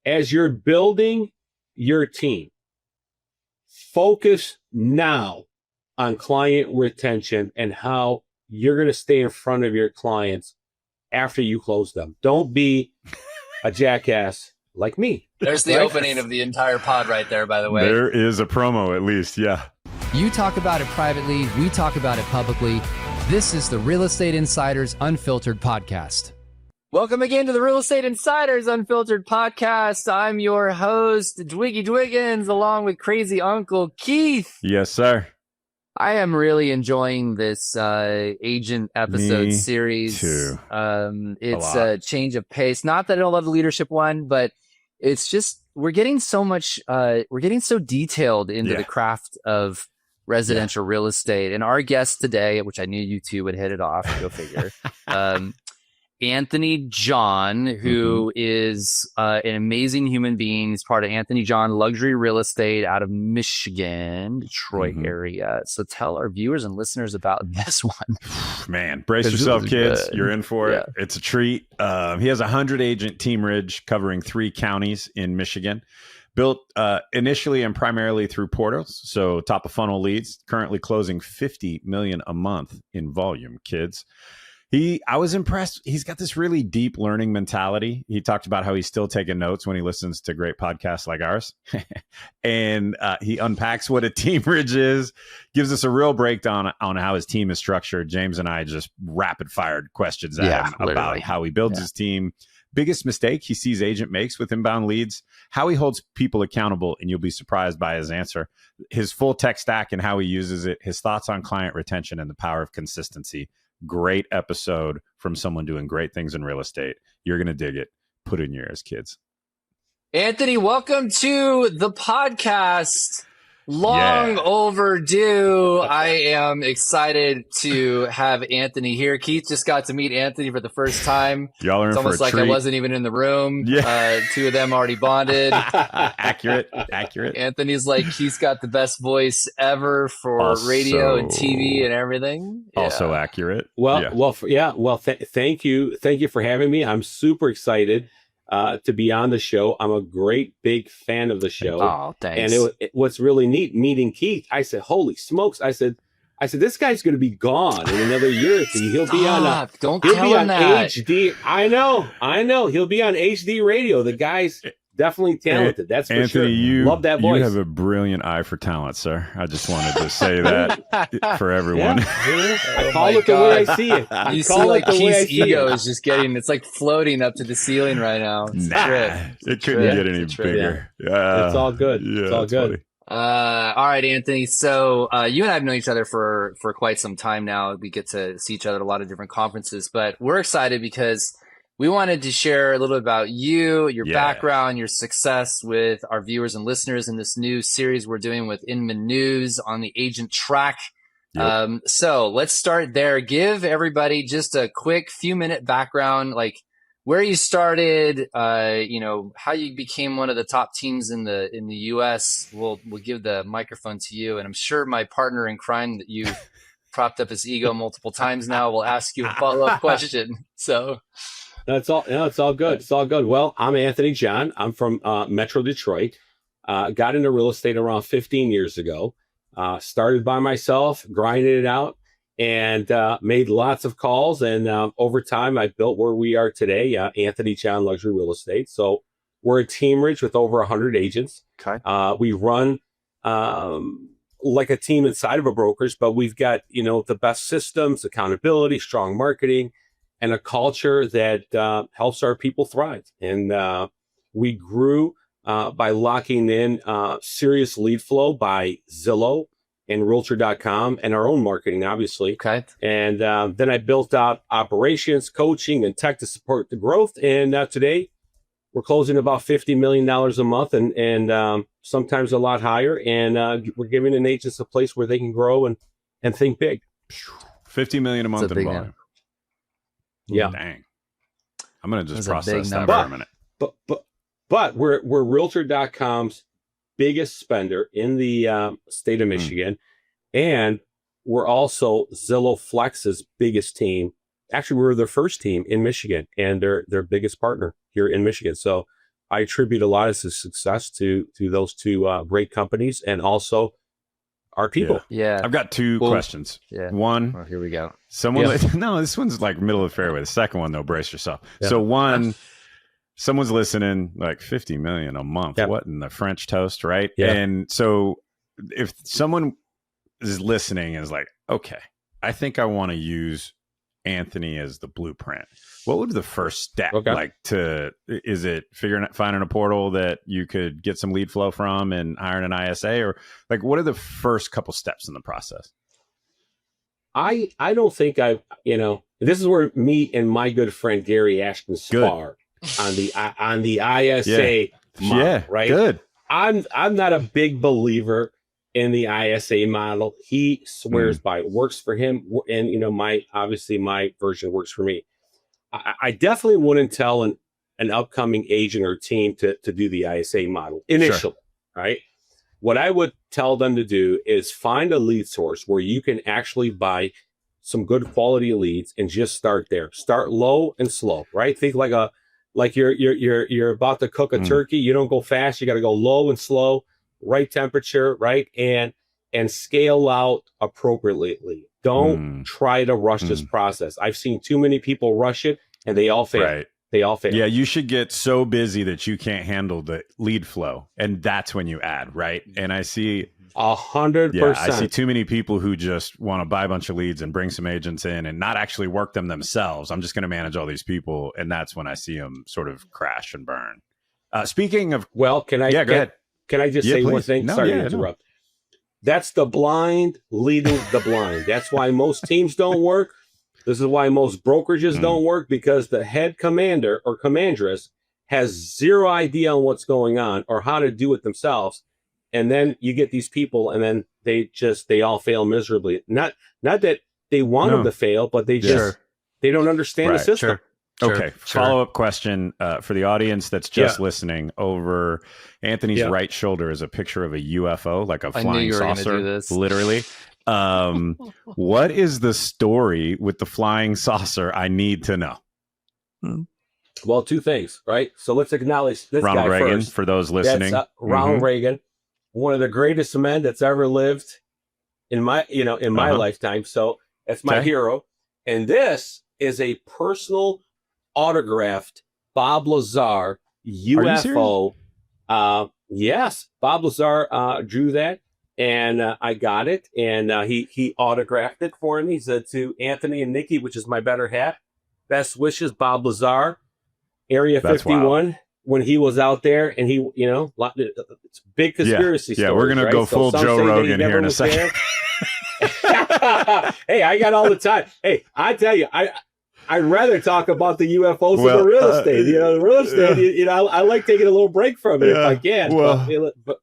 as you're building your team, focus now on client retention and how you're going to stay in front of your clients after you close them. Don't be a jackass like me. There's the opening of the entire pod right there, by the way. There is a promo, at least. Yeah. You talk about it privately. We talk about it publicly. This is the Real Estate Insiders Unfiltered podcast. Welcome again to the Real Estate Insiders Unfiltered podcast. I'm your host, Dwiggy Dwiggins, along with Crazy Uncle Keith. Yes, sir. I am really enjoying this agent episode series. Too. It's a change of pace. Not that I don't love the leadership one, but it's just we're getting so much. We're getting so detailed into the craft of residential real estate. And our guest today, which I knew you two would hit it off. Go figure. Anthony Djon, who is an amazing human being. He's part of Anthony Djon Luxury Real Estate out of Michigan, Detroit area. So tell our viewers and listeners about this one. Man, brace yourself, kids. Good. You're in for it. It's a treat. He has a 100-agent teamerage covering 3 counties in Michigan. Built initially and primarily through portals, so top of funnel leads. Currently closing $50 million a month in volume, kids. I was impressed. He's got this really deep learning mentality. He talked about how he's still taking notes when he listens to great podcasts like ours. And he unpacks what a teamerage is, gives us a real breakdown on how his team is structured. James and I just rapid fired questions at him about how he builds his team. Biggest mistake he sees agent makes with inbound leads, how he holds people accountable, and you'll be surprised by his answer. His full tech stack and how he uses it, his thoughts on client retention and the power of consistency. Great episode from someone doing great things in real estate. You're going to dig it. Put it in your ears, kids. Anthony, welcome to the podcast. Long overdue. I am excited to have Anthony here. Keith just got to meet Anthony for the first time. Y'all are in it's almost for a like treat. I wasn't even in the room. 2 of them already bonded. Accurate. Anthony's like, he's got the best voice ever for radio and TV and everything. Also accurate. Thank you for having me. I'm super excited to be on the show. I'm a great big fan of the show. Oh, thanks. And what's really neat meeting Keith, I said, holy smokes. I said, this guy's going to be gone in another year or 2. He'll be on HD. I know. He'll be on HD radio. The guy's definitely talented. That's for sure. Anthony, love that voice. You have a brilliant eye for talent, sir. I just wanted to say that for everyone. I call it the way I see it. You see, like Keith's ego is just it's like floating up to the ceiling right now. It couldn't get any bigger. Yeah. It's all good. It's all good. All right, Anthony. So you and I have known each other for quite some time now. We get to see each other at a lot of different conferences, but we're excited because we wanted to share a little about you, your background, your success with our viewers and listeners in this new series we're doing with Inman News on the agent track. So let's start there. Give everybody just a quick few-minute background, like where you started, how you became one of the top teams in the U.S. We'll give the microphone to you, and I'm sure my partner in crime that you propped up his ego multiple times now will ask you a follow-up question. So. It's all good. It's all good. Well, I'm Anthony Djon. I'm from Metro Detroit. Got into real estate around 15 years ago. Started by myself, grinded it out, and made lots of calls. And over time, I built where we are today, Anthony Djon Luxury Real Estate. So we're a teamerage with over 100 agents. Okay. We run like a team inside of a brokerage, but we've got the best systems, accountability, strong marketing, and a culture that helps our people thrive. And we grew by locking in serious lead flow by Zillow and Realtor.com and our own marketing, obviously. Okay. And then I built out operations, coaching, and tech to support the growth. And today we're closing about $50 million a month and sometimes a lot higher. And we're giving an agents a place where they can grow and think big. $50 million a month in volume. Yeah. Dang. I'm going to just process that for a minute. But we're Realtor.com's biggest spender in the state of Michigan. And we're also Zillow Flex's biggest team. Actually, we were their first team in Michigan and their biggest partner here in Michigan. So I attribute a lot of the success to those two great companies and also our people. Yeah. I've got two questions. Yeah. One, well, here we go. someone, no, this one's like middle of the fairway. The second one, though, brace yourself. Yeah. So one, someone's listening, like 50 million a month. Yeah. What in the French toast, right? Yeah. And so if someone is listening and is like, okay, I think I want to use Anthony as the blueprint, what would be the first step is it finding a portal that you could get some lead flow from and hiring an ISA, or like what are the first couple steps in the process? I don't think this is where me and my good friend Gary Ashton spar on the ISA model, right? Good. I'm not a big believer in the ISA model. He swears by it, works for him, and my version works for me. I definitely wouldn't tell an upcoming agent or team to do the ISA model initially, right? What I would tell them to do is find a lead source where you can actually buy some good quality leads and just start there. Start low and slow, right? Think like you're about to cook a turkey. You don't go fast. You got to go low and slow, right temperature, right? And scale out appropriately. Don't try to rush this process. I've seen too many people rush it and they all fail. Right. They all fail. Yeah, you should get so busy that you can't handle the lead flow. And that's when you add, right? And I see 100%. Yeah, I see too many people who just want to buy a bunch of leads and bring some agents in and not actually work them themselves. I'm just going to manage all these people. And that's when I see them sort of crash and burn. Speaking of... Well, go ahead. Can I just say please. one thing? No, Sorry to interrupt. That's the blind leading the blind. That's why most teams don't work. This is why most brokerages don't work, because the head commander or commandress has zero idea on what's going on or how to do it themselves. And then you get these people and then they all fail miserably. Not that they want them to fail, but they just, they don't understand the system. Okay. Follow-up question for the audience that's just listening. Over Anthony's right shoulder is a picture of a UFO, like a flying saucer, literally. What is the story with the flying saucer? I need to know. Well, two things, right? So let's acknowledge this Ronald guy Reagan, first. for those listening. That's, Ronald Reagan, one of the greatest men that's ever lived in my lifetime. So that's my hero. And this is a personal autographed Bob Lazar UFO. Yes, Bob Lazar drew that, and I got it, and he autographed it for me. He said, to Anthony and Nikki, which is my better half, best wishes, Bob Lazar, Area 51, when he was out there, and he, it's big conspiracy stories. Yeah, we're gonna go full Joe Rogan here in a second. Hey, I got all the time. Hey, I tell you, I'd rather talk about the UFOs than the real estate. The real estate, I like taking a little break from it if I can.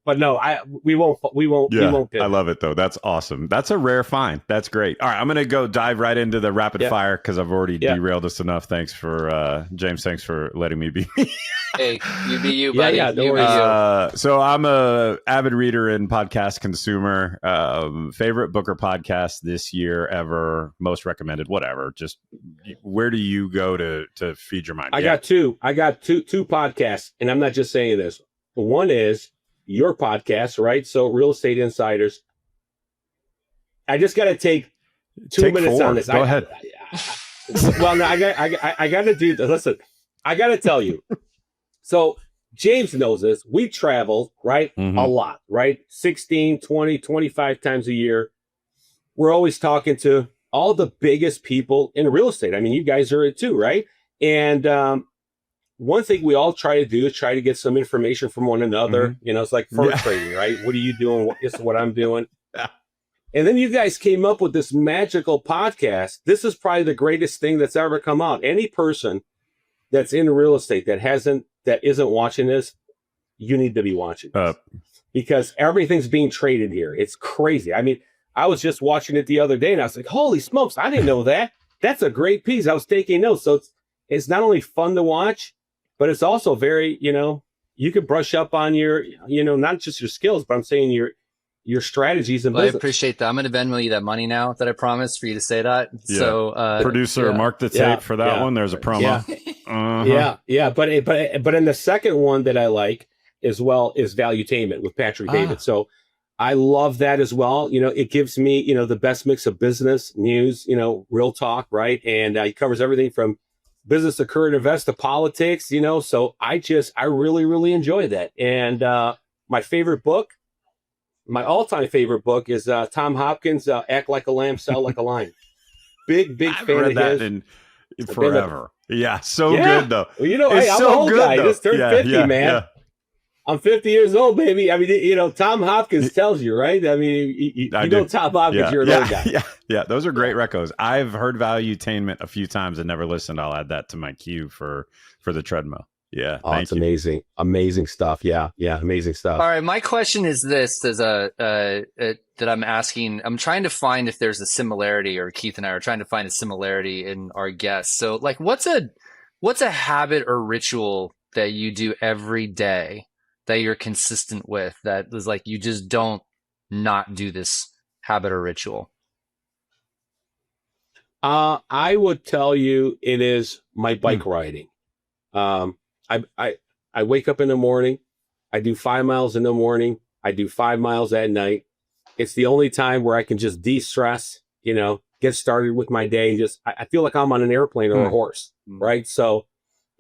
But no, we won't. I love it though. That's awesome. That's a rare find. That's great. All right, I'm going to go dive right into the rapid fire because I've already derailed us enough. Thanks for James. Thanks for letting me be me. Hey, you be you, buddy. So I'm a avid reader and podcast consumer. Favorite Booker podcast this year ever. Most recommended. Whatever. Just where do you go to feed your mind? I got two podcasts, and I'm not just saying this. One is your podcast, right? So Real Estate Insiders. I just got to take 2 minutes on this. Go ahead. Well, no, I got to do this. Listen, I got to tell you. So James knows this. We travel, right? A lot, right? 16, 20, 25 times a year. We're always talking to all the biggest people in real estate. I mean, you guys are it too, right? And one thing we all try to do is try to get some information from one another. It's like first trading, right? What are you doing? This is what I'm doing. And then you guys came up with this magical podcast. This is probably the greatest thing that's ever come out. Any person that's in real estate that isn't watching this, you need to be watching this. Because everything's being traded here. It's crazy. I mean, I was just watching it the other day and I was like, holy smokes, I didn't know that. That's a great piece. I was taking notes. So it's not only fun to watch, but it's also very, you could brush up on your, not just your skills, but I'm saying your strategies and business. I appreciate that. I'm going to Venmo you that money now that I promised for you to say that. Yeah. So producer, mark the tape for that one. There's a promo. Yeah. But in the second one that I like as well is Valuetainment with Patrick David. So I love that as well. It gives me, the best mix of business, news, real talk, right? And he covers everything from business to current events to politics, So I really, really enjoy that. And my favorite book, my all-time favorite book is Tom Hopkins, Act Like a Lamb, Sell Like a Lion. Big I've fan read of that his. in forever. Yeah, so Yeah. good though. Well, It's I'm so an old good, guy. though. Just turned 50, man. Yeah. I'm 50 years old, baby. I mean, Tom Hopkins tells you, right? I mean, you know Tom Hopkins, you're an old guy. Yeah. Those are great recos. I've heard Valuetainment a few times and never listened. I'll add that to my queue for the treadmill. Yeah. Oh, it's amazing. Amazing stuff. Yeah. Amazing stuff. All right. My question is this: that I'm asking. I'm trying to find if there's a similarity, or Keith and I are trying to find a similarity in our guests. So, like, what's a habit or ritual that you do every day that you're consistent with? That is like you just don't not do this habit or ritual. I would tell you it is my bike riding. I wake up in the morning. I do 5 miles in the morning. I do 5 miles at night. It's the only time where I can just de-stress, get started with my day. And I feel like I'm on an airplane or a horse, right? So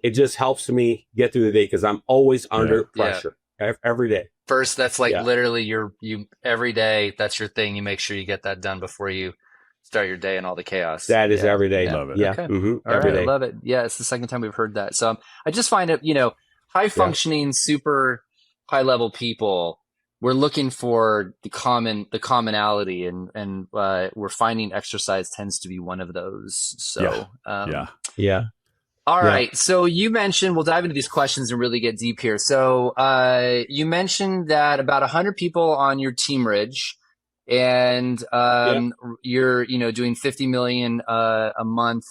it just helps me get through the day because I'm always under pressure every day. First, that's like literally you every day. That's your thing. You make sure you get that done before you start your day and all the chaos. That is every day. Love it. Yeah. Okay. Every day. I love it. Yeah. It's the second time we've heard that. So I just find it, high functioning, super high level people, we're looking for the commonality and we're finding exercise tends to be one of those. So, yeah. All right. So you mentioned, we'll dive into these questions and really get deep here. So you mentioned that about 100 people on your teamerage, and you're doing 50 million a month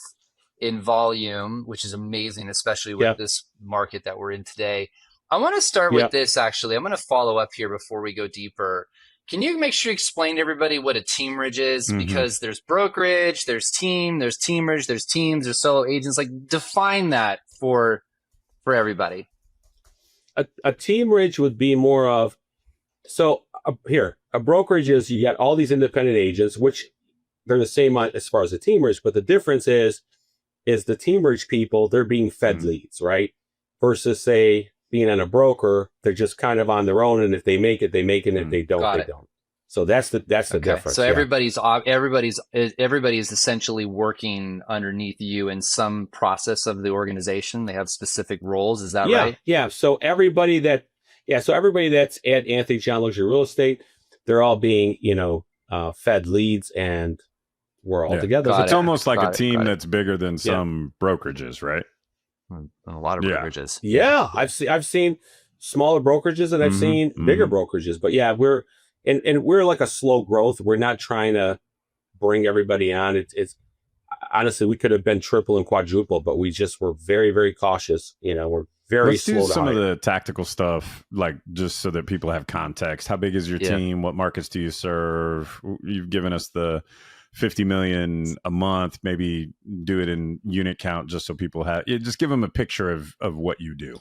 in volume, which is amazing, especially with this market that we're in today. I want to start with this, actually. I'm going to follow up here before we go deeper. Can you make sure you explain to everybody what a teamerage is? Because there's brokerage, there's teamerage, there's teams, there's solo agents. Like, define that for everybody. A teamerage would be more of, a brokerage is you got all these independent agents, which they're the same as far as a teamerage, but the difference is the teamerage people, they're being fed leads, right? Versus, say, being on a broker, they're just kind of on their own, and if they make it, they make it, and if they don't, they don't. So that's the difference. So everybody's essentially working underneath you in some process of the organization. They have specific roles. Is that right? Yeah. So everybody that's at Anthony John Luxury Real Estate, they're all being, fed leads, and we're all together. It's almost like a team that's bigger than some brokerages, right? A lot of brokerages. Yeah. I've seen smaller brokerages, and I've seen bigger brokerages, but we're like a slow growth. We're not trying to bring everybody on. It's honestly, we could have been triple and quadruple, but we just were very, very cautious. We're very slow. Let's do some of the tactical stuff, like just so that people have context. How big is your team? What markets do you serve? You've given us the 50 million a month. Maybe do it in unit count just so people just give them a picture of what you do.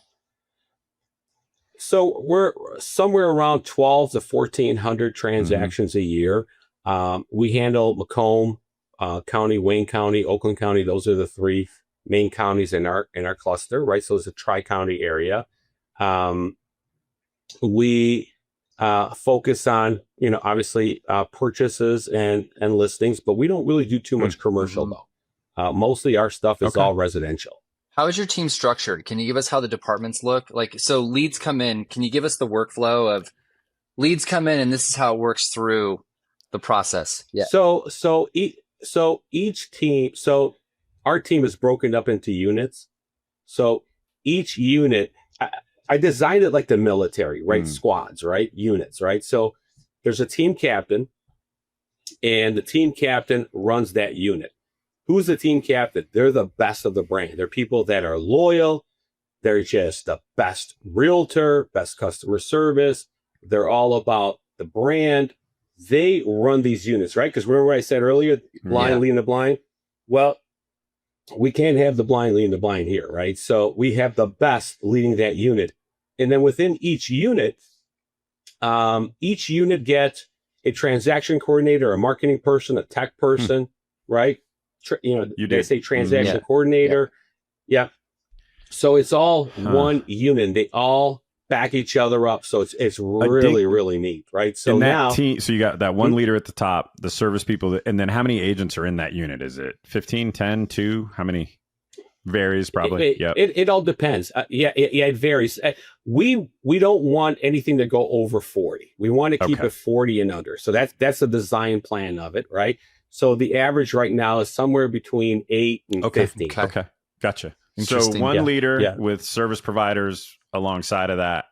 So we're somewhere around 12 to 1,400 transactions a year. We handle Macomb County, Wayne County, Oakland County. Those are the three main counties in our cluster, right? So it's a tri-county area. We focus on, obviously purchases and listings, but we don't really do too much commercial though. Mostly our stuff is all residential. How is your team structured? Can you give us how the departments look? Like, so leads come in. Can you give us the workflow of leads come in and this is how it works through the process? Yeah. So each team, our team is broken up into units. So each unit, I designed it like the military, right? Squads, right? Units, right? So there's a team captain, and the team captain runs that unit. Who's the team captain? They're the best of the brand. They're people that are loyal. They're just the best realtor, best customer service. They're all about the brand. They run these units, right? Because remember what I said earlier, blind leading the blind? Well, we can't have the blind leading the blind here, right? So we have the best leading that unit. And then within each unit gets a transaction coordinator, a marketing person, a tech person, right? They say transaction coordinator. Yeah. So it's all one unit. They all back each other up. So it's really, really neat, right? So in that now team, so you got that one leader at the top, the service people, and then how many agents are in that unit? Is it 15, 10, 2? How many? Varies probably. It all depends. It varies. We don't want anything to go over 40. We want to keep it 40 and under. So that's the design plan of it, right? So the average right now is somewhere between 8 and 15. Okay. Gotcha. So one leader with service providers alongside of that.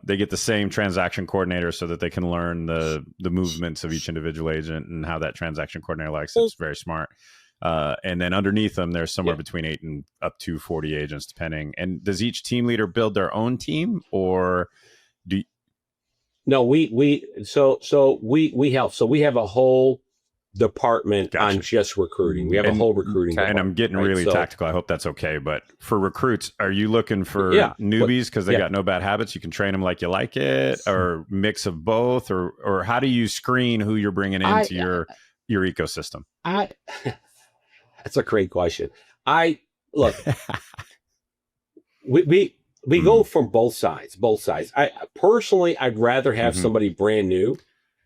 They get the same transaction coordinator so that they can learn the movements of each individual agent and how that transaction coordinator likes it. It's very smart. And then underneath them, there's somewhere between 8 and up to 40 agents, depending. And does each team leader build their own team, or do you... No, we help. So we have a whole department on just recruiting. We have a whole recruiting department. And I'm getting really tactical. I hope that's okay. But for recruits, are you looking for newbies because they got no bad habits? You can train them like you like it, or mix of both, or how do you screen who you're bringing into your ecosystem? That's a great question. Look, we go from both sides. I personally, I'd rather have somebody brand new.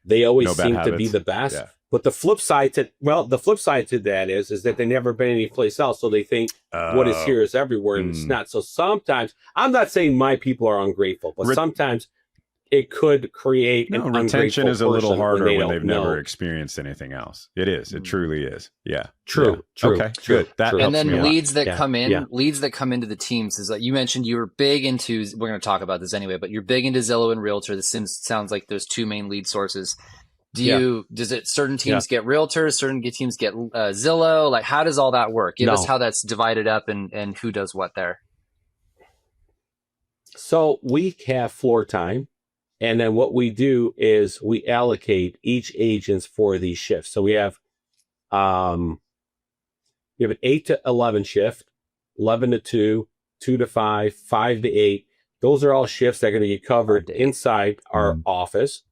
They always seem to be the best. Yeah. But the flip side to that is that they never been anyplace else, so they think what is here is everywhere, and it's not. So sometimes, I'm not saying my people are ungrateful, but sometimes it could create an retention is a little harder when they've never never experienced anything else. It is. It truly is. Yeah. True. Okay. Good. That and then leads that come in, leads that come into the teams is like you mentioned. You were big into. We're going to talk about this anyway, but you're big into Zillow and Realtor. This sounds like there's two main lead sources. Does it certain teams get realtors, certain teams get Zillow? Like, how does all that work? Give us how that's divided up and who does what there. So we have floor time, and then what we do is we allocate each agents for these shifts. So we have an 8 to 11 shift, 11 to 2, 2 to 5, 5 to 8. Those are all shifts that are going to get covered inside our office.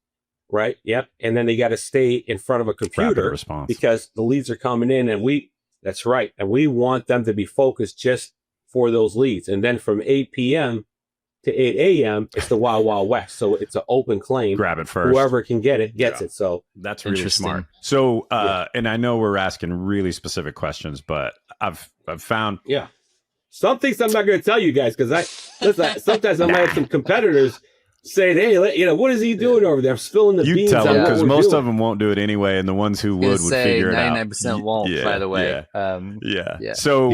Right. Yep. And then they got to stay in front of a computer because the leads are coming in, and that's right. And we want them to be focused just for those leads. And then from 8 p.m. to 8 a.m., it's the Wild Wild West. So it's an open claim. Grab it first. Whoever can get it gets it. So that's really smart. So, and I know we're asking really specific questions, but I've found. Yeah. Some things I'm not going to tell you guys because sometimes I might have some competitors saying, hey, what is he doing over there? I'm spilling the beans. You tell them, because most of them won't do it anyway, and the ones who would figure it out. 99% won't, by the way. So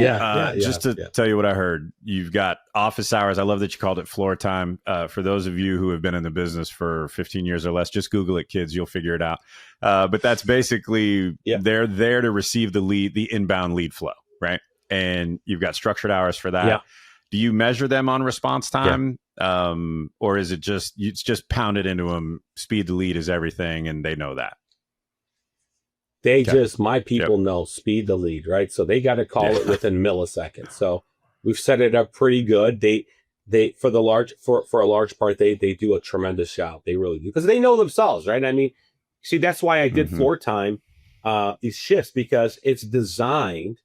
just to tell you what I heard, you've got office hours. I love that you called it floor time. For those of you who have been in the business for 15 years or less, just Google it, kids. You'll figure it out. But that's basically, they're there to receive the inbound lead flow, right? And you've got structured hours for that. Yeah. Do you measure them on response time? Or is it it's just pounded into them? Speed to lead is everything, and they know that. My people know speed to lead, right? So they got to call it within milliseconds. So we've set it up pretty good. They for a large part, they do a tremendous job. They really do, because they know themselves, right? I mean, see, that's why I did floor time, these shifts, because it's designed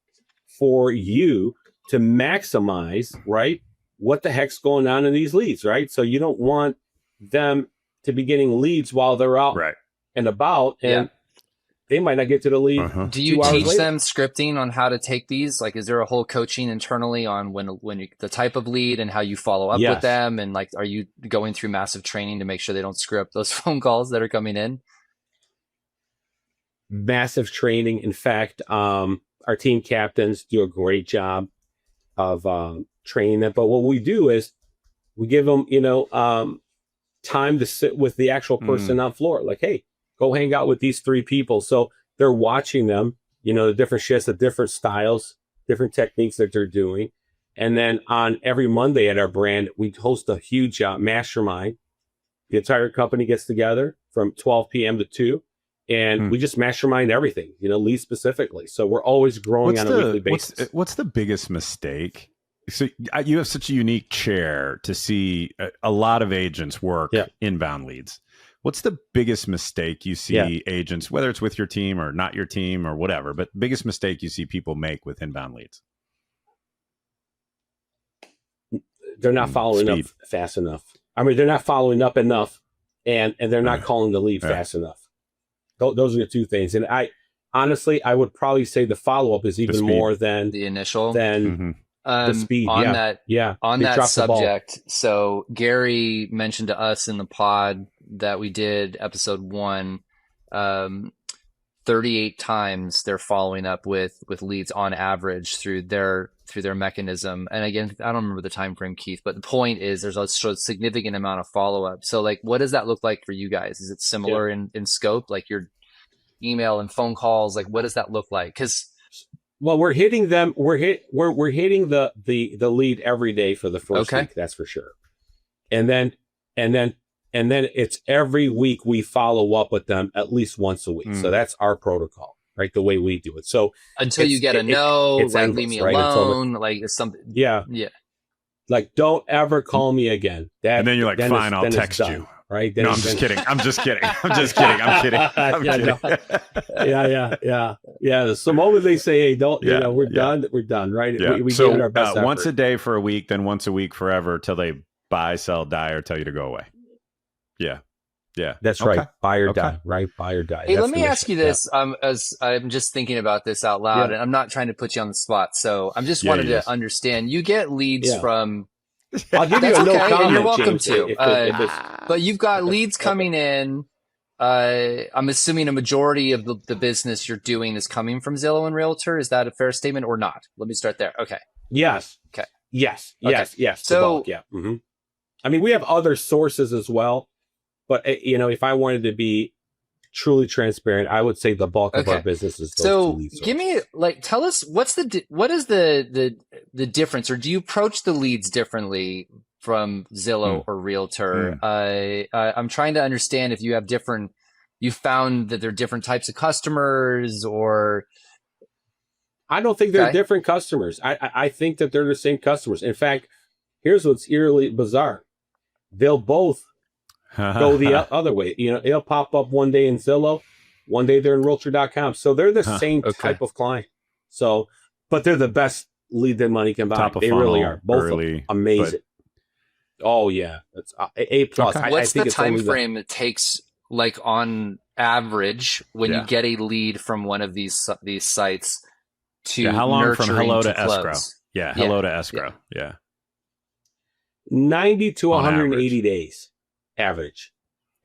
for you to maximize, right, what the heck's going on in these leads, right? So you don't want them to be getting leads while they're out and about, and they might not get to the lead. Do you teach them scripting on how to take these? Like, is there a whole coaching internally on the type of lead and how you follow up with them? And like, are you going through massive training to make sure they don't screw up those phone calls that are coming in? Massive training. In fact, our team captains do a great job of training them. But what we do is we give them, time to sit with the actual person on floor. Like, hey, go hang out with these 3 people. So they're watching them, the different shifts, the different styles, different techniques that they're doing. And then on every Monday at our brand, we host a huge mastermind. The entire company gets together from 12 p.m. to 2. and we just mastermind everything, lead specifically. So we're always growing on a weekly basis. What's the biggest mistake? So you have such a unique chair to see a lot of agents work inbound leads. What's the biggest mistake you see agents, whether it's with your team or not your team or whatever, but biggest mistake you see people make with inbound leads? They're not following up fast enough. I mean, they're not following up enough, and they're not calling the lead fast enough. Those are the two things. And I would probably say the follow-up is even more than the initial, the speed. On They that dropped subject. So Gary mentioned to us in the pod that we did episode 1, 38 times they're following up with leads on average through their mechanism. And again, I don't remember the time frame, Keith, but the point is there's a significant amount of follow-up. So like, what does that look like for you guys? Is it similar in scope, like your email and phone calls? Like, what does that look like? Well, we're hitting them. We're hitting the lead every day for the first week. That's for sure. And then it's every week we follow up with them at least once a week. So that's our protocol, right? The way we do it. So until you get a no, it's like endless, leave me right? alone, like it's something. Yeah. Like, don't ever call me again. And then you're like, fine, I'll text you. Right? No, I'm just kidding. I'm just kidding. Yeah. So moment they say, hey, don't, we're done, right? Yeah. We so give it our best effort. once a day for a week, then once a week forever till they buy, sell, die, or tell you to go away. Yeah. That's right. Buy or die, right? Buy or die. Hey, let me ask you this. As I'm just thinking about this out loud, and I'm not trying to put you on the spot. So I'm just wanted to understand. You get leads from. I'll give you a no comment, and you're welcome James, to. But you've got leads coming in. I'm assuming a majority of the business you're doing is coming from Zillow and Realtor. Is that a fair statement or not? Let me start there. Okay. Yes. Okay. Yes. So, I mean, we have other sources as well, but if I wanted to be truly transparent, I would say the bulk of our business is those two lead sources. Give me, tell us what is the difference, or do you approach the leads differently from Zillow or Realtor? I'm trying to understand if you have you found that they're different types of customers, or. I don't think they're different customers. I think that they're the same customers. In fact, here's what's eerily bizarre. They'll both go the other way. It'll pop up one day in Zillow, one day they're in Realtor.com. So they're the same type of client. So, but they're the best lead that money can buy. Top of they funnel, really are. Both early, of them. Amazing. Oh yeah, it's A plus. What's the time frame it takes, like on average, when you get a lead from one of these sites to how long from hello to close? escrow? Yeah, hello to escrow. Yeah. 90 to 180 days average.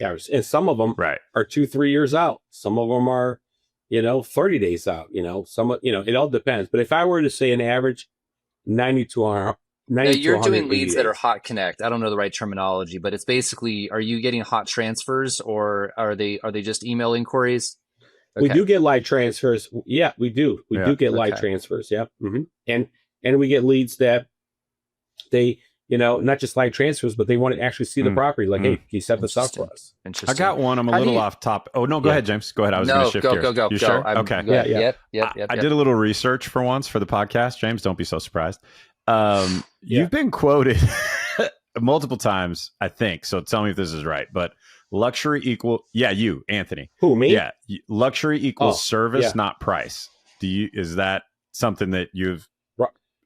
And some of them are 2-3 years out. Some of them are 30 days out. It all depends. But if I were to say an average, 90 to 180 now you're doing leads days. that are hot connect. I don't know the right terminology, but it's basically, are you getting hot transfers, or are they just email inquiries? We do get live transfers. Yeah, we do. We do get live transfers. Yeah. And we get leads that they, not just live transfers, but they want to actually see the property. Like, hey, can you set this up for us? Interesting. I got one. I'm a little off top. Oh, no, go ahead, James. Go ahead. I was going to shift gears. Go. You sure? Okay. Yep. I did a little research for once for the podcast. James, don't be so surprised. You've been quoted multiple times, I think. So tell me if this is right. But luxury you, Anthony. Who, me? Yeah. Luxury equals service, not price. Is that something that you've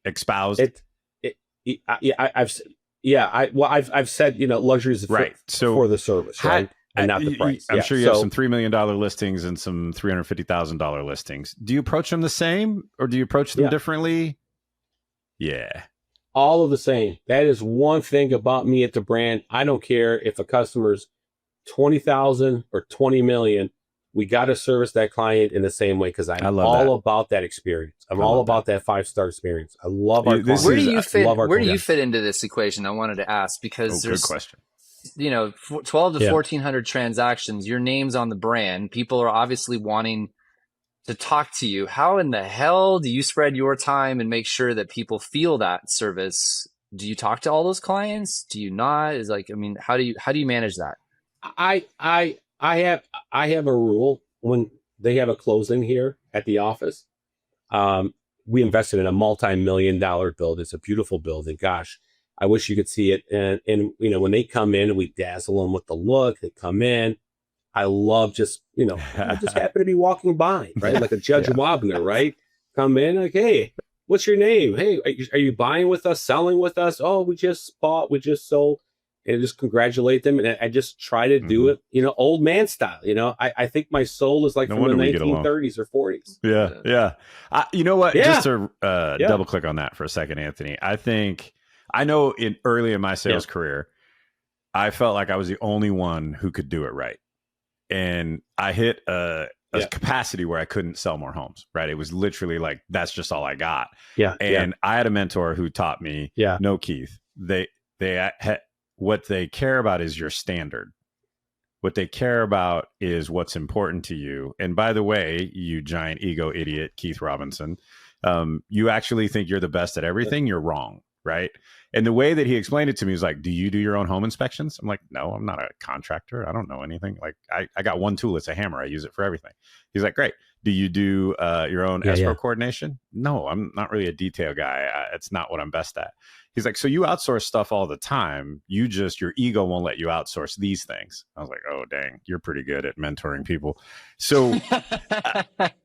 espoused? I've said, luxury is for the service, right? And not the price. I'm sure you have some $3 million listings and some $350,000 listings. Do you approach them the same, or do you approach them differently? Yeah. All of the same. That is one thing about me at the brand. I don't care if a customer's 20,000 or 20 million. We got to service that client in the same way, because I'm all about that experience. I'm all about that 5-star experience. I love our clients. Where do you fit? Where do you fit into this equation? I wanted to ask, because there's good question. 12 to 1,400 transactions. Your name's on the brand. People are obviously wanting to talk to you. How in the hell do you spread your time and make sure that people feel that service? Do you talk to all those clients? Do you not? How do you manage that? I have a rule, when they have a closing here at the office, we invested in a multi-million-dollar building. It's a beautiful building. Gosh, I wish you could see it. And you know, when they come in, we dazzle them with the look. They come in. I love just, you know, I just happen to be walking by, right? Like a Judge Wagner, right? Come in, like, hey, what's your name? Hey, are you buying with us, selling with us? Oh, we just bought, we just sold. And just congratulate them. And I just try to do it, you know, old man style. You know, I think my soul is like from the 1930s or 40s. Yeah. You know what? Yeah. Just to double click on that for a second, Anthony. I know early in my sales career, I felt like I was the only one who could do it right. And I hit a capacity where I couldn't sell more homes, right? It was literally like, that's just all I got. And I had a mentor who taught me, no, Keith, what they care about is your standard. What they care about is what's important to you. And by the way, you giant ego idiot, Keith Robinson, you actually think you're the best at everything. You're wrong, right? And the way that he explained it to me was like, do you do your own home inspections? I'm like, no, I'm not a contractor. I don't know anything. Like I got one tool. It's a hammer. I use it for everything. He's like, great. Do you do your own escrow coordination? No, I'm not really a detail guy. It's not what I'm best at. He's like, so you outsource stuff all the time. Your ego won't let you outsource these things. I was like, oh, dang, you're pretty good at mentoring people. So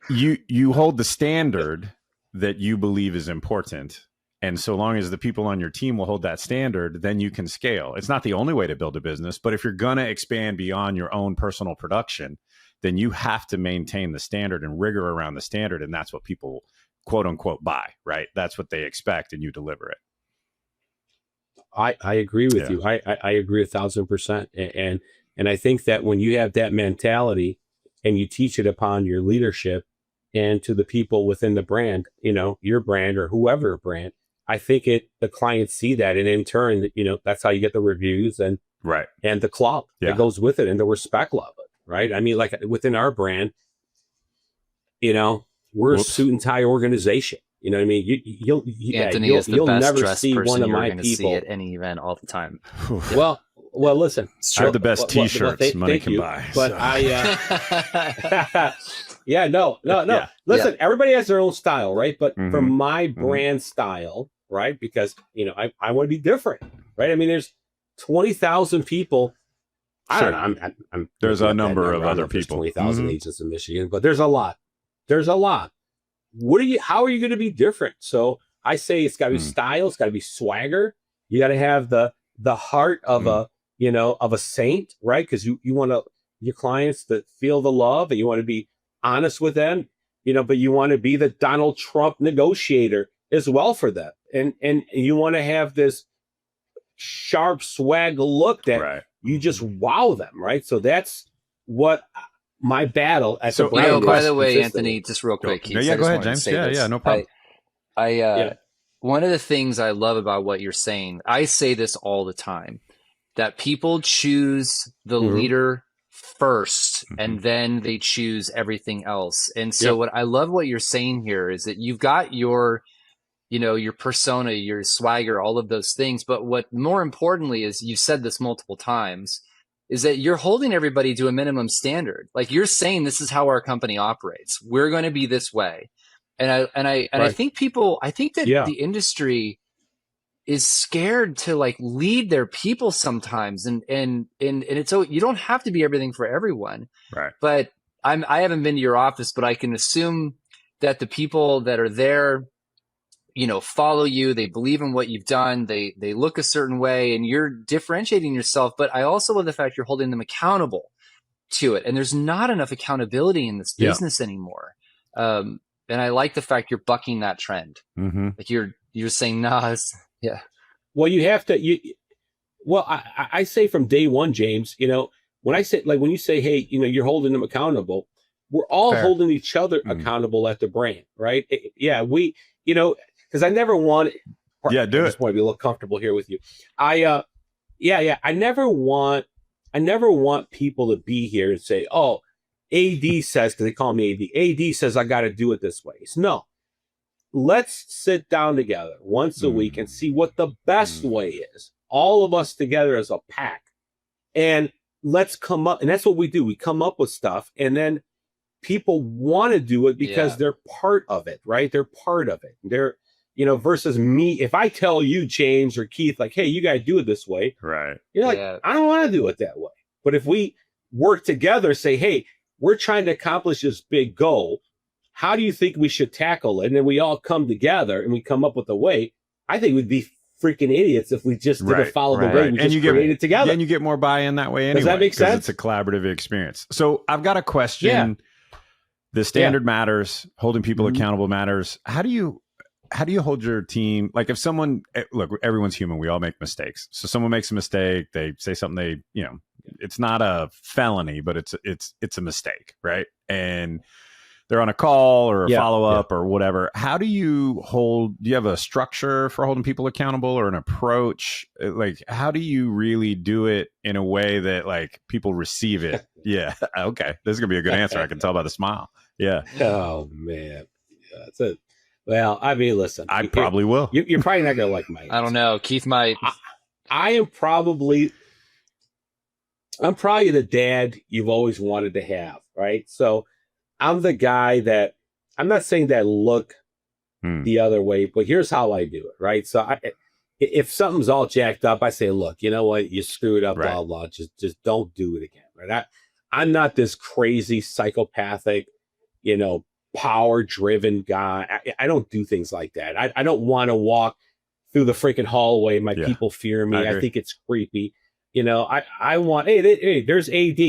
you hold the standard that you believe is important. And so long as the people on your team will hold that standard, then you can scale. It's not the only way to build a business, but if you're going to expand beyond your own personal production, then you have to maintain the standard and rigor around the standard. And that's what people, quote unquote, buy, right? That's what they expect, and you deliver it. I agree with you. I agree 1,000%. And I think that when you have that mentality and you teach it upon your leadership and to the people within the brand, you know, your brand or whoever brand, I think the clients see that, and in turn, you know, that's how you get the reviews and the clout that goes with it and the respect level, right? I mean, like within our brand, you know, we're a suit and tie organization. You know what I mean? Anthony is the best never dressed see person one of you're my going to see people at any event all the time. Well, listen, I have the best T-shirts money can you, buy. But no. Listen, everybody has their own style, right? But for my brand style, right? Because, you know, I want to be different, right? I mean, there's 20,000 people. I don't know. I'm there's a number of other people. 20,000 agents in Michigan, but there's a lot. How are you going to be different? So I say it's got to be style. It's got to be swagger. You got to have the heart of a saint, right? Because you want your clients to feel the love, and you want to be honest with them, you know, but you want to be the Donald Trump negotiator as well for them. And you want to have this sharp swag look that you just wow them, right? So that's what my battle at the brand. By the way, Anthony, just real quick. Go ahead, James. No problem. One of the things I love about what you're saying, I say this all the time, that people choose the leader first and then they choose everything else. And so what I love what you're saying here is that you've got your persona, your swagger, all of those things. But what more importantly is, you've said this multiple times, is that you're holding everybody to a minimum standard. Like, you're saying, this is how our company operates. We're going to be this way. And I think that the industry is scared to like lead their people sometimes. And it's, so you don't have to be everything for everyone. Right. But I haven't been to your office, but I can assume that the people that are there, you know, follow you, they believe in what you've done, they look a certain way, and you're differentiating yourself. But I also love the fact you're holding them accountable to it. And there's not enough accountability in this business anymore. And I like the fact you're bucking that trend. Like you're saying, well, you have to, I say from day one, James, you know, when I say, like, when you say, hey, you know, you're holding them accountable, we're all holding each other accountable at the brand, right? You know, because I never want. I just want to be a little comfortable here with you. I never want people to be here and say, oh, AD says, because they call me AD says I got to do it this way. No, let's sit down together once a week and see what the best way is. All of us together as a pack, and let's come up. And that's what we do. We come up with stuff, and then people want to do it because they're part of it, right? They're part of it. They're, versus me. If I tell you, James or Keith, like, hey, you got to do it this way. Right. You're like, I don't want to do it that way. But if we work together, say, hey, we're trying to accomplish this big goal. How do you think we should tackle it? And then we all come together and we come up with a way. I think we'd be freaking idiots if we just didn't follow the way we just created together. And you get more buy-in that way anyway. Does that make sense? It's a collaborative experience. So I've got a question. Yeah. The standard matters. Holding people accountable matters. How do you hold your team? Like if someone, look, everyone's human. We all make mistakes. So someone makes a mistake. They say something it's not a felony, but it's a mistake, right? And they're on a call or a follow-up or whatever. How do you have a structure for holding people accountable or an approach? Like, how do you really do it in a way that like people receive it? Yeah. Okay. This is gonna be a good answer. I can tell by the smile. Yeah. Oh man. That's it. Well, I mean, listen, I probably will. You're probably not going to like my answer. I don't know. Keith might. I'm probably the dad you've always wanted to have, right? So I'm the guy that, I'm not saying that look the other way, but here's how I do it, right? So if something's all jacked up, I say, look, you know what? You screwed up, blah, blah. Just don't do it again, right? I'm not this crazy psychopathic, power-driven guy. I don't do things like that. I don't want to walk through the freaking hallway. My people fear me. I think it's creepy. I want, hey, there's AD,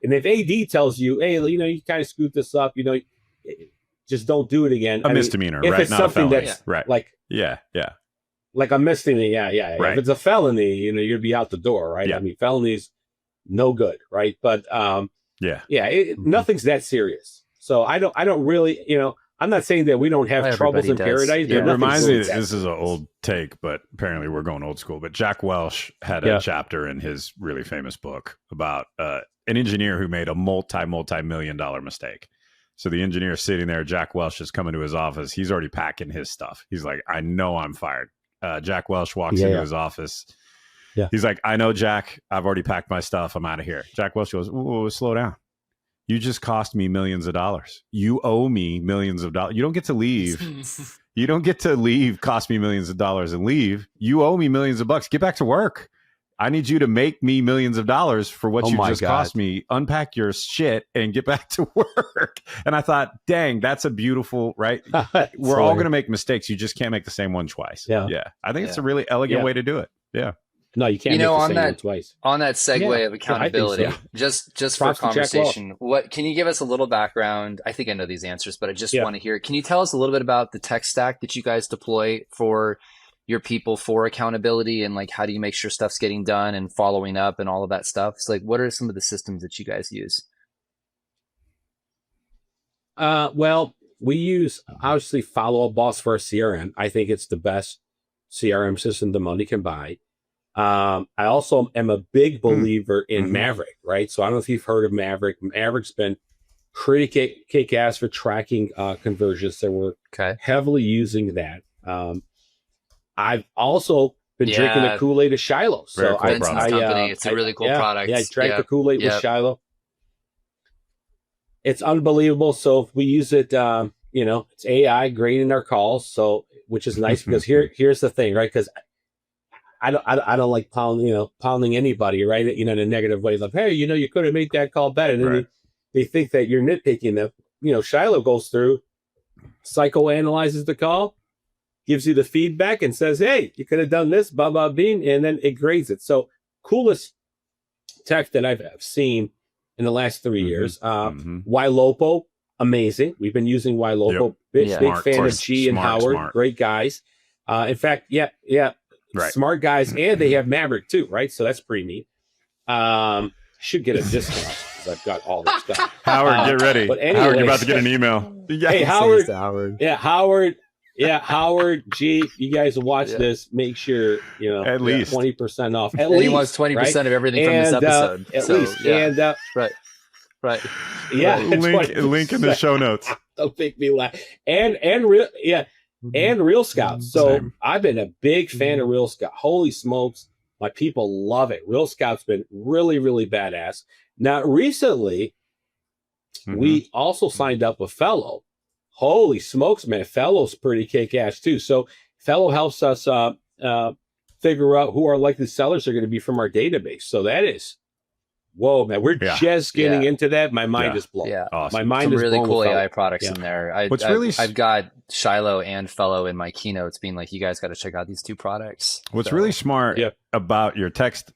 and if AD tells you, hey, you kind of screwed this up, just don't do it again. A misdemeanor, if right? it's Not something a felony. that's right. like, like a misdemeanor, Right. If it's a felony, you'd be out the door, right? Yeah. I mean, felonies, no good, right? But nothing's that serious. So I don't really, I'm not saying that we don't have troubles in paradise. It reminds me, this is an old take, but apparently we're going old school. But Jack Welch had a chapter in his really famous book about an engineer who made a multi-million-dollar mistake. So the engineer sitting there, Jack Welch is coming to his office. He's already packing his stuff. He's like, I know I'm fired. Jack Welch walks into his office. Yeah. He's like, I know, Jack, I've already packed my stuff. I'm out of here. Jack Welch goes, whoa, slow down. You just cost me millions of dollars. You owe me millions of dollars. You don't get to leave. You don't get to leave, cost me millions of dollars and leave. You owe me millions of bucks. Get back to work. I need you to make me millions of dollars for what you just cost me. Unpack your shit and get back to work. And I thought, dang, that's a beautiful, right? We're all going to make mistakes. You just can't make the same one twice. Yeah. I think it's a really elegant way to do it. Yeah. No, you can't make the same one twice. On that segue of accountability, just for conversation, what can you give us a little background? I think I know these answers, but I just want to hear. Can you tell us a little bit about the tech stack that you guys deploy for your people for accountability, and like how do you make sure stuff's getting done and following up and all of that stuff? So like, what are some of the systems that you guys use? Well, we use obviously Follow Up Boss for our CRM. I think it's the best CRM system the money can buy. I also am a big believer in Maverick, right? So I don't know if you've heard of Maverick. Maverick's been pretty kick ass for tracking conversions. So we're heavily using that. I've also been drinking the Kool-Aid of Shiloh. So it's a really cool product. Yeah, I drank the Kool-Aid with Shiloh. It's unbelievable. So if we use it, it's AI grading our calls. So, which is nice because here's the thing, right? Because I don't like pounding anybody, right? In a negative way. Like, hey, you could have made that call better. And then they think that you're nitpicking them. Shiloh goes through, psychoanalyzes the call, gives you the feedback and says, hey, you could have done this, blah, blah, bean, and then it grades it. So coolest tech that I've seen in the last 3 years. Ylopo, amazing. We've been using Ylopo. Big fan of G and Howard. Great guys. In fact, smart guys, and they have Maverick too, right? So that's pretty neat. Should get a discount because I've got all this stuff. Howard, get ready. But anyways, Howard, you're about to get an email. Hey, Howard. Howard G, you guys watch this. Make sure at least 20% off. At least he wants 20% of everything from this episode. At least, and right. Yeah, link in the show notes. Don't make me laugh. And Real Scouts. So I've been a big fan of Real Scout. Holy smokes, my people love it. Real Scout's been really, really badass. Now, recently, We also signed up with Fellow. Holy smokes, man. Fellow's pretty kick-ass too. So Fellow helps us figure out who our likely sellers are going to be from our database. So that is, whoa, man. We're just getting into that. My mind is blown. Yeah. Awesome. My mind Some is really blown cool with AI Fellow. products in there. I've got Shiloh and Fellow in my keynotes being like, you guys got to check out these two products. What's really smart about your text,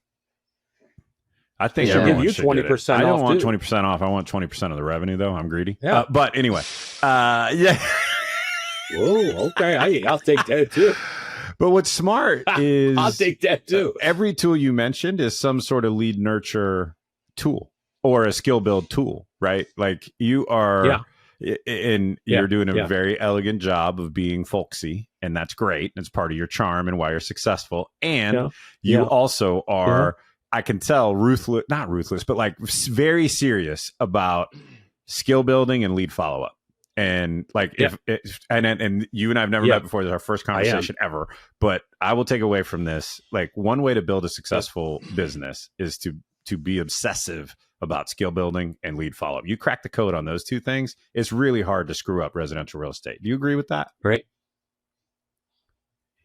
I think Should give everyone you should get 20% it. I don't off, want too. 20% off. I want 20% of the revenue, though. I'm greedy. Yeah. But anyway, yeah. Whoa, okay. I'll take that too. But what's smart is I'll take that too. Every tool you mentioned is some sort of lead nurture tool or a skill build tool, right? Like you are, and you're doing a very elegant job of being folksy, and that's great. It's part of your charm and why you're successful. And you also are, I can tell, not ruthless, but like very serious about skill building and lead follow up. And like and you and I've never met before. This is our first conversation ever. But I will take away from this, like one way to build a successful business is to be obsessive about skill building and lead follow up. You crack the code on those two things, it's really hard to screw up residential real estate. Do you agree with that? Right.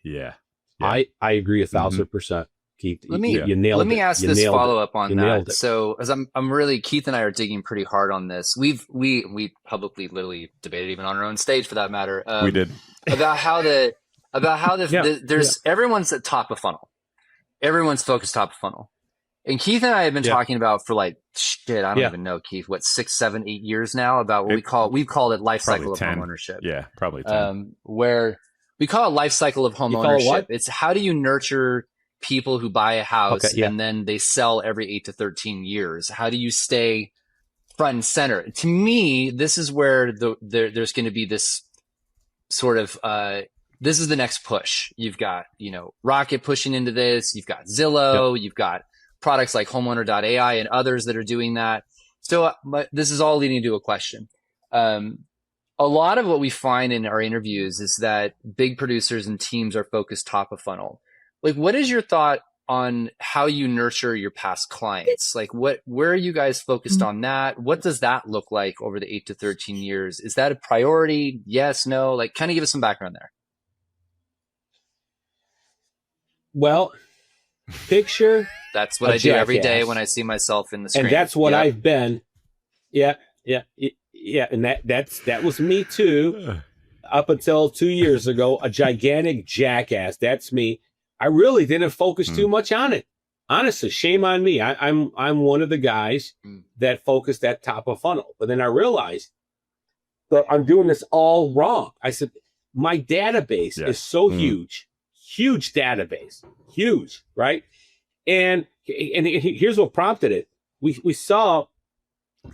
Yeah. I agree 1,000%. Keith, let you nailed it. Let me ask this follow up on that. It. So, as I'm really, Keith and I are digging pretty hard on this. We publicly, literally debated even on our own stage for that matter. We did about how everyone's at top of funnel. Everyone's focused top of funnel. And Keith and I have been talking about for like I don't even know, Keith, what 6, 7, 8 years now about what we've called it life cycle of homeownership. Yeah, probably 10. Where we call it life cycle of homeownership. It's how do you nurture people who buy a house and then they sell every 8 to 13 years? How do you stay front and center? To me, this is where there's going to be this sort of this is the next push. You've got Rocket pushing into this. You've got Zillow. You've got products like homeowner.ai and others that are doing that. So this is all leading to a question. A lot of what we find in our interviews is that big producers and teams are focused top of funnel. Like, what is your thought on how you nurture your past clients? Like, where are you guys focused on that? What does that look like over the 8 to 13 years? Is that a priority? Yes, no? Like, kind of give us some background there. Well, picture. That's what I do every day when I see myself in the screen. And that's what I've been. Yeah. And that was me too. Up until 2 years ago, a gigantic jackass. That's me. I really didn't focus too much on it. Honestly, shame on me. I'm one of the guys that focused at top of funnel. But then I realized that I'm doing this all wrong. I said, my database is so huge database, huge, right? And here's what prompted it. We saw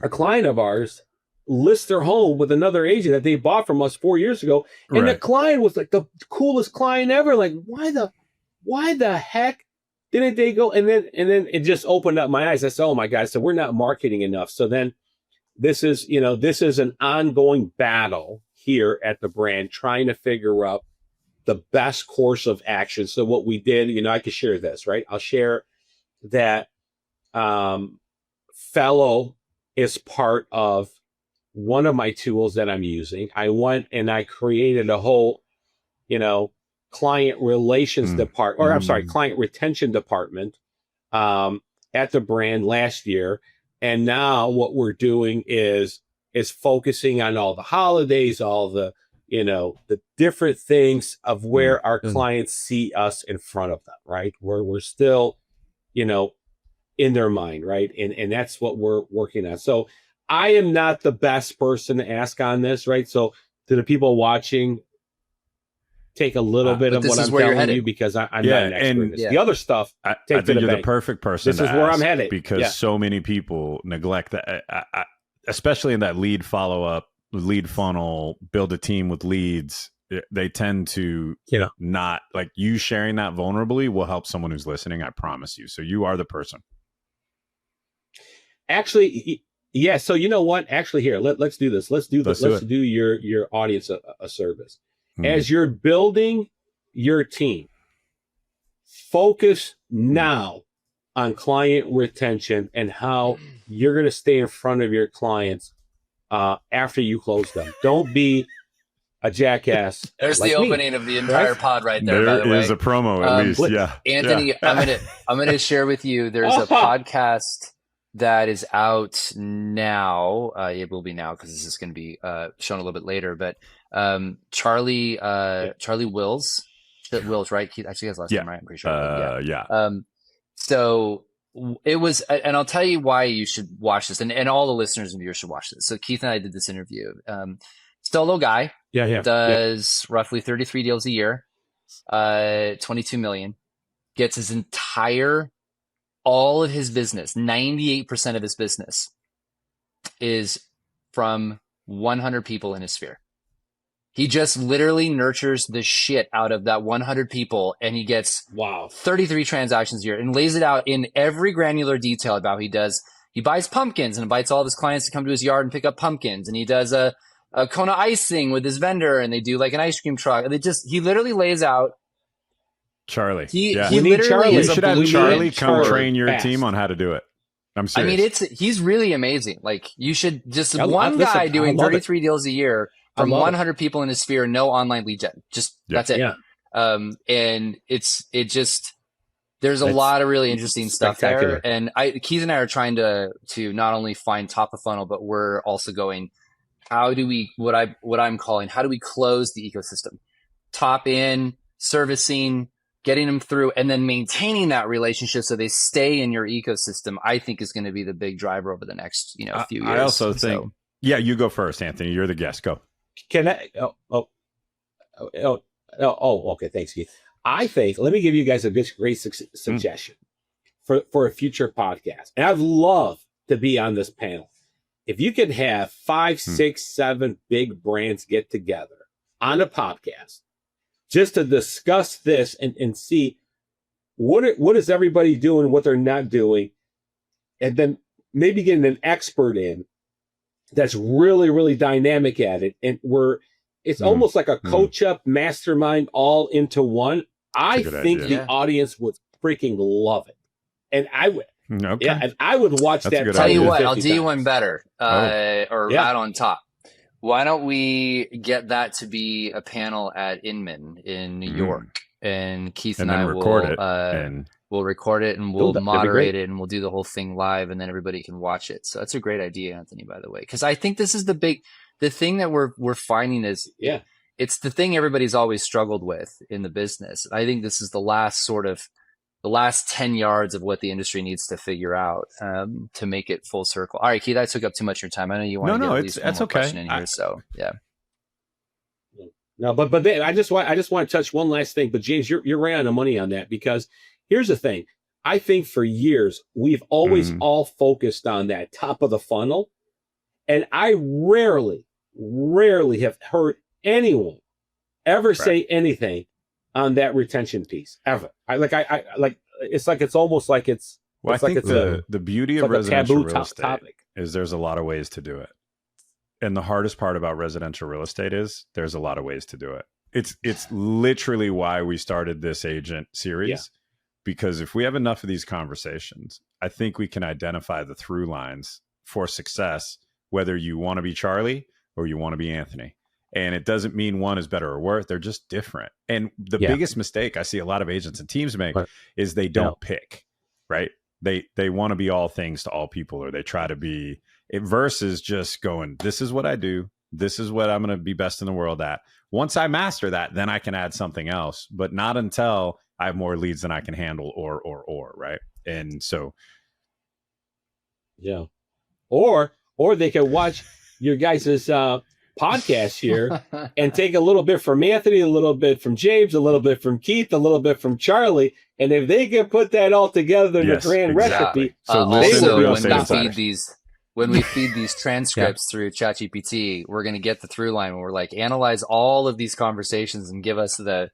a client of ours list their home with another agent that they bought from us 4 years ago. And the client was like the coolest client ever. Like, why the heck didn't they go? And then it just opened up my eyes. I said, oh my God. So we're not marketing enough. So then this is an ongoing battle here at the brand, trying to figure out the best course of action. So what we did, I could share this, right? I'll share that Fellow is part of one of my tools that I'm using. I went and I created a whole, client relations client retention department at the brand last year. And now what we're doing is focusing on all the holidays, all the, the different things of where our clients see us in front of them, right? Where we're still, in their mind, right? And that's what we're working on. So I am not the best person to ask on this, right? So to the people watching, take a little bit of what I'm telling you because I'm not an expert in this. The other stuff, I think you're the perfect person. This is where I'm headed because so many people neglect that, especially in that lead follow up, lead funnel, build a team with leads. They tend to not like you sharing that vulnerably will help someone who's listening. I promise you. So you are the person. Actually, yeah. So you know what? Actually, here, let's do this. Let's do your audience a service. As you're building your team, focus now on client retention and how you're going to stay in front of your clients after you close them. Don't be a jackass. There's like the me. opening of the entire pod right there. By the There way, is a promo at least. Yeah, Anthony, Yeah. I'm gonna share with you. There's a podcast that is out now. It will be now because this is going to be shown a little bit later. But Charlie Wills, right? He actually has last name right. I'm pretty sure. Yeah. So it was, and I'll tell you why you should watch this, and all the listeners and viewers should watch this. So Keith and I did this interview. Solo guy, does roughly 33 deals a year, 22 million, gets his all of his business, 98% of his business is from 100 people in his sphere. He just literally nurtures the shit out of that 100 people, and he gets 33 transactions a year and lays it out in every granular detail about what he does. He buys pumpkins and invites all of his clients to come to his yard and pick up pumpkins. And he does a Kona icing with his vendor, and they do like an ice cream truck. He literally lays out. Charlie. He We need literally Charlie. is You a should have blue Charlie man. come train your fast. team on how to do it. I'm serious. I mean, he's really amazing. Like, you should just I one listen, guy I doing love it. 33 deals a year I from love it. 100 people in his sphere, no online lead gen. That's it. Yeah. And there's a That's lot of really interesting stuff spectacular. there. And Keith and I are trying to not only find top of funnel, but we're also going, how do we, what I'm calling, how do we close the ecosystem? Top in, servicing, getting them through, and then maintaining that relationship so they stay in your ecosystem, I think is going to be the big driver over the next, few years. I also think, you go first, Anthony. You're the guest. Go. Can I? Okay. Thanks, Keith. I think, let me give you guys a great suggestion for a future podcast. And I'd love to be on this panel. If you can have 5, 6, 7 big brands get together on a podcast just to discuss this and see what is everybody doing, what they're not doing, and then maybe getting an expert in that's really, really dynamic at it. And it's almost like a coach up mastermind all into one. I think the audience would freaking love it. And I would. Okay. Yeah, and I would watch That's a that. good Tell you idea. what, I'll 50 do you times. one better, add on top. Why don't we get that to be a panel at Inman in New York, and Keith and I record will it and we'll record it and we'll that'd be moderate great. it and we'll do the whole thing live, and then everybody can watch it. So that's a great idea, Anthony, by the way, because I think this is the thing that we're finding is it's the thing everybody's always struggled with in the business. I think this is the last 10 yards of what the industry needs to figure out to make it full circle. All right, Keith, I took up too much of your time. I know you want to get at least one more question in here. So yeah. No, but I just want to touch one last thing. But James, you're right on the money on that, because here's the thing. I think for years we've always all focused on that top of the funnel, and I rarely have heard anyone ever say anything on that retention piece ever. It's almost like it's. Well, it's I like think it's the beauty it's of like a residential taboo real estate topic. is there's a lot of ways to do it. And the hardest part about residential real estate is there's a lot of ways to do it. It's literally why we started this agent series, because if we have enough of these conversations, I think we can identify the through lines for success, whether you want to be Charlie or you want to be Anthony. And it doesn't mean one is better or worse. They're just different. And the biggest mistake I see a lot of agents and teams make is they don't pick, right? They want to be all things to all people, or they try to be it versus just going, this is what I do. This is what I'm going to be best in the world at. Once I master that, then I can add something else, but not until I have more leads than I can handle or right. And so. Yeah. Or they can watch your guys' podcast here and take a little bit from Anthony, a little bit from James, a little bit from Keith, a little bit from Charlie. And if they can put that all together in a grand recipe, So when we feed these transcripts through ChatGPT, we're going to get the through line where we're like, analyze all of these conversations and give us the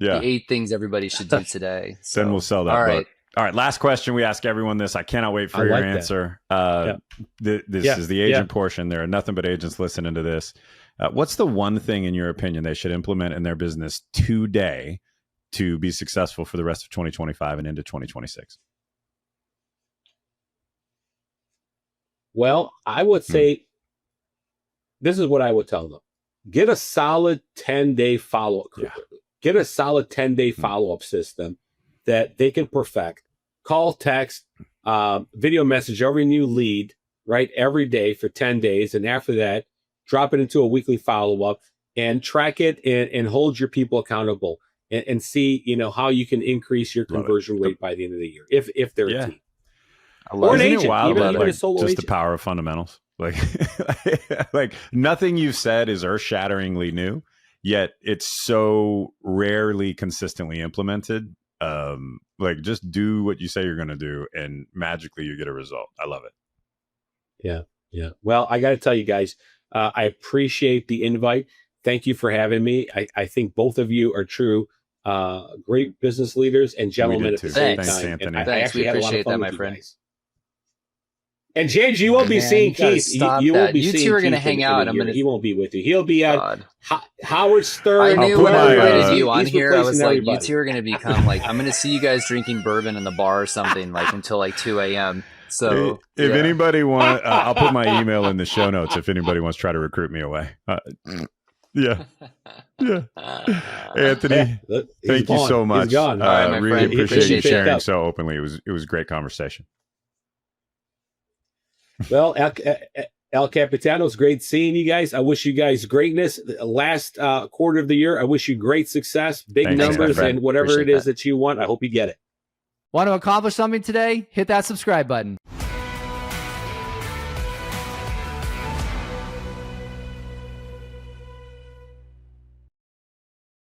8 things everybody should do today. So, then we'll sell that book. All right. Last question. We ask everyone this. I cannot wait for your answer. This is the agent portion. There are nothing but agents listening to this. What's the one thing, in your opinion, they should implement in their business today to be successful for the rest of 2025 and into 2026? Well, I would say this is what I would tell them. Get a solid 10-day follow-up. Yeah. Get a solid 10-day follow-up system that they can perfect. Call, text, video message every new lead, right? Every day for 10 days. And after that, drop it into a weekly follow-up and track it and hold your people accountable and see, how you can increase your conversion rate by the end of the year. If they're a team. Or an agent, even like, a solo just agent. The power of fundamentals. Like, like nothing you've said is earth-shatteringly new, yet it's so rarely consistently implemented. Like, just do what you say you're going to do, and magically you get a result. I love it. Yeah. Well, I got to tell you guys, I appreciate the invite. Thank you for having me. I think both of you are true, great business leaders and gentlemen at the same Thanks, time. Anthony. And I Thanks. actually We had a lot of appreciate fun that, my with you friend. guys. And James, you won't be Man, seeing you gotta Keith. stop You won't be that. You seeing two are gonna Keith hang in out. a I'm year. gonna- He won't be with you. He'll be at God. Howard Stern. I knew when I invited you on He's here, I was replacing like, everybody. you two are going to become like, I'm going to see you guys drinking bourbon in the bar or something like until like 2 a.m. So if yeah. anybody wants, I'll put my email in the show notes if anybody wants to try to recruit me away. Yeah. Anthony, He's thank you gone. so much. He's gone. All right, my really friend. appreciate you Appreciate you. sharing so openly. It was a great conversation. Well, El Capitano, it's great seeing you guys. I wish you guys greatness. Last quarter of the year, I wish you great success, big Thanks, my numbers, friend. and whatever Appreciate it is that. that you want. I hope you get it. Want to accomplish something today? Hit that subscribe button.